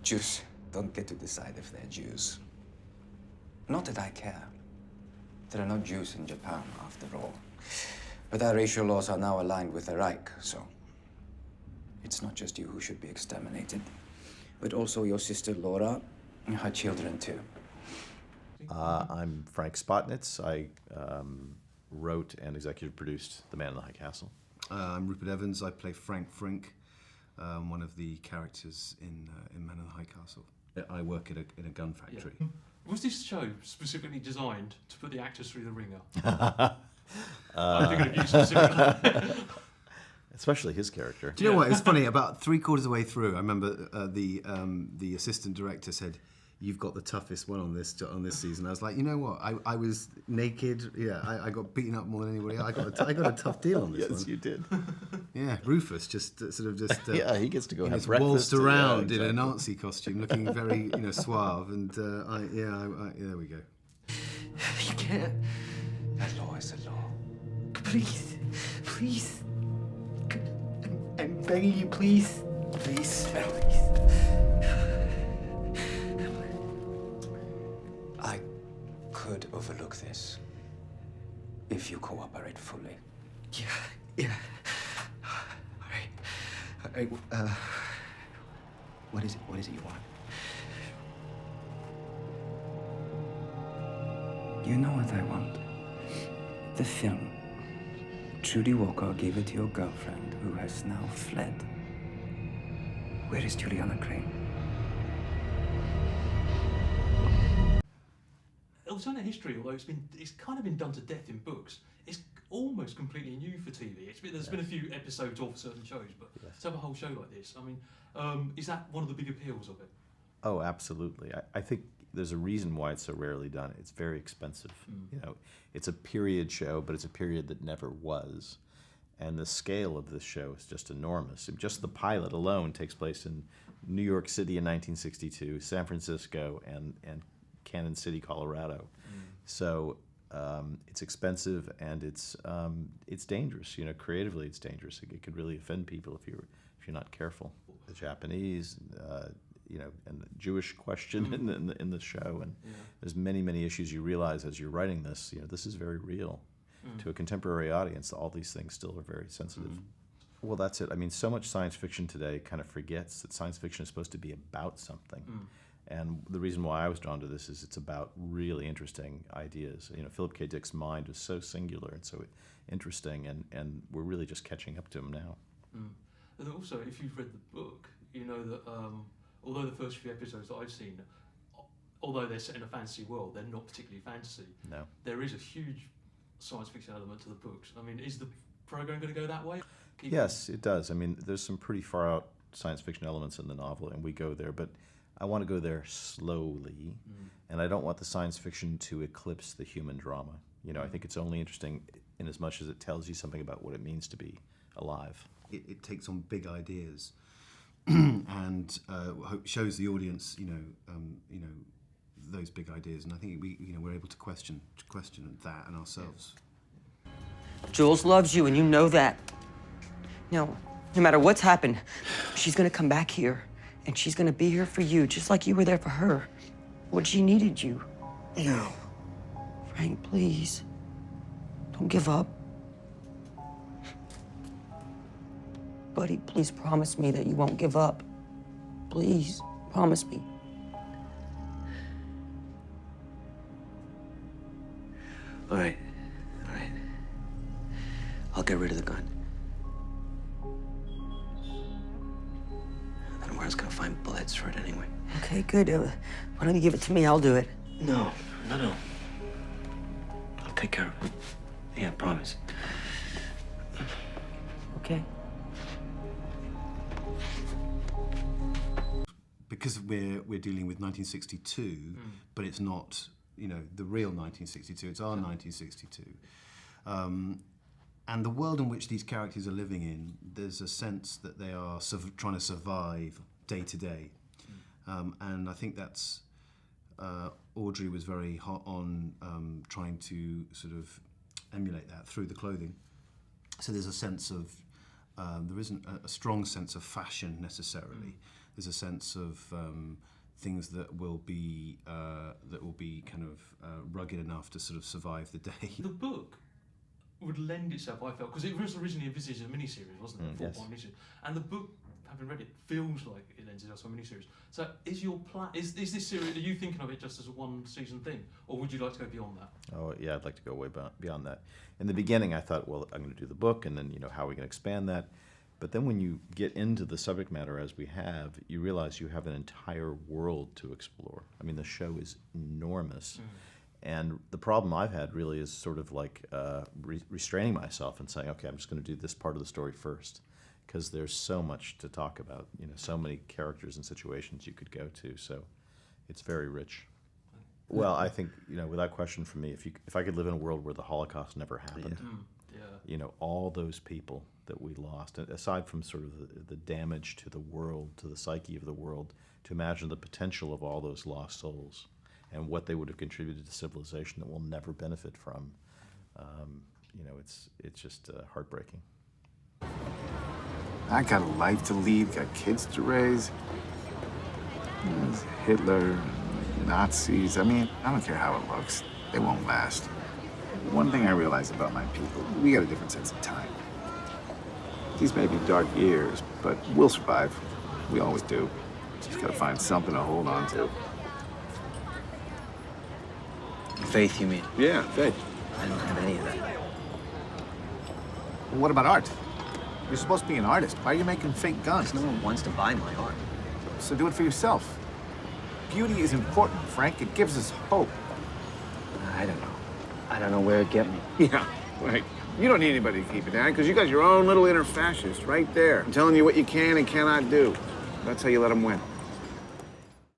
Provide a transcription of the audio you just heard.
Jews don't get to decide if they're Jews. Not that I care. There are no Jews in Japan, after all. But our racial laws are now aligned with the Reich, so it's not just you who should be exterminated, but also your sister Laura and her children too. I'm Frank Spotnitz. I wrote and executive produced The Man in the High Castle. I'm Rupert Evans. I play Frank Frink, one of the characters in Man in the High Castle. I work in a gun factory. Yeah. Was this show specifically designed to put the actors through the ringer? I'm thinking of you specifically. Especially his character. Do you know what? It's funny. About 3/4 of the way through, I remember the assistant director said, "You've got the toughest one on this season." I was like, you know what? I was naked. Yeah, I got beaten up more than anybody else. I got a tough deal on this one. Yes, you did. Yeah, Rufus just yeah, he gets to go have breakfast. Waltzed around exactly. in a Nazi costume, looking very suave, and there we go. You can't. A law is a law. Please, please. I'm begging you, please. Please. I could overlook this if you cooperate fully. Yeah. All right. What is it you want? You know what I want. The film. Judy Walker gave it to your girlfriend, who has now fled. Where is Juliana Crane? Alternate history, although it's kind of been done to death in books, it's almost completely new for TV. There's been a few episodes of certain shows, but to have a whole show like this, I mean, is that one of the big appeals of it? Oh, absolutely. I think there's a reason why it's so rarely done. It's very expensive. You know, it's a period show, but it's a period that never was. And the scale of this show is just enormous. Just the pilot alone takes place in New York City in 1962, San Francisco, and Cannon City, Colorado. So it's expensive and it's dangerous. You know, creatively it's dangerous. It could really offend people if you're not careful. The Japanese, and the Jewish question in the show, and there's many issues you realize as you're writing this. You know, this is very real to a contemporary audience. All these things still are very sensitive. Well, that's it. I mean, so much science fiction today kind of forgets that science fiction is supposed to be about something. And the reason why I was drawn to this is it's about really interesting ideas. You know, Philip K. Dick's mind is so singular and so interesting, and we're really just catching up to him now. And also, if you've read the book, you know that although the first few episodes that I've seen, although they're set in a fantasy world, they're not particularly fantasy. No. There is a huge science fiction element to the books. I mean, is the program going to go that way? Yes, it does. I mean, there's some pretty far out science fiction elements in the novel, and we go there, but I want to go there slowly, and I don't want the science fiction to eclipse the human drama. You know, I think it's only interesting in as much as it tells you something about what it means to be alive. It takes on big ideas and shows the audience, those big ideas, and I think we're able to question that and ourselves. Jules loves you, and you know that. No matter what's happened, she's gonna come back here, and she's gonna be here for you, just like you were there for her when she needed you. No. Frank, please. Don't give up. Buddy, please promise me that you won't give up. Please, promise me. All right. I'll get rid of the gun. I don't know where I was gonna find bullets for it anyway. Okay, good. Why don't you give it to me? I'll do it. No. I'll take care of it. Yeah, promise. Okay. Because we're dealing with 1962, but it's not, the real 1962. It's our 1962. And the world in which these characters are living in, there's a sense that they are trying to survive day to day. And I think that's, Audrey was very hot on trying to sort of emulate that through the clothing. So there's a sense of, there isn't a strong sense of fashion necessarily. There's a sense of things that will be kind of rugged enough to sort of survive the day. The book would lend itself, I felt, because it was originally envisaged as a miniseries, wasn't it? Yes. Miniseries. And the book, having read it, feels like it lends itself to a miniseries. So is your plan, is this series, are you thinking of it just as a one-season thing, or would you like to go beyond that? Oh, yeah, I'd like to go way beyond that. In the beginning, I thought, well, I'm going to do the book, and then, you know, how are we going to expand that? But then when you get into the subject matter as we have, you realize you have an entire world to explore. I mean, the show is enormous. And the problem I've had really is sort of like restraining myself and saying, okay, I'm just going to do this part of the story first, because there's so much to talk about, you know, so many characters and situations you could go to. So it's very rich. Well, I think, you know, without question for me, if I could live in a world where the Holocaust never happened, you know, all those people that we lost, aside from sort of the damage to the world, to the psyche of the world, to imagine the potential of all those lost souls and what they would have contributed to civilization that we'll never benefit from, you know, it's just heartbreaking. I got a life to lead, got kids to raise. There's Hitler, Nazis. I mean, I don't care how it looks. They won't last. One thing I realize about my people, we got a different sense of time. These may be dark years, but we'll survive. We always do. Just gotta find something to hold on to. Faith, you mean? Yeah, faith. I don't have any of that. Well, what about art? You're supposed to be an artist. Why are you making fake guns? No one wants to buy my art. So do it for yourself. Beauty is important, Frank. It gives us hope. I don't know. I don't know where it get me. Yeah, right. You don't need anybody to keep it down, because you got your own little inner fascist right there, telling you what you can and cannot do. That's how you let them win.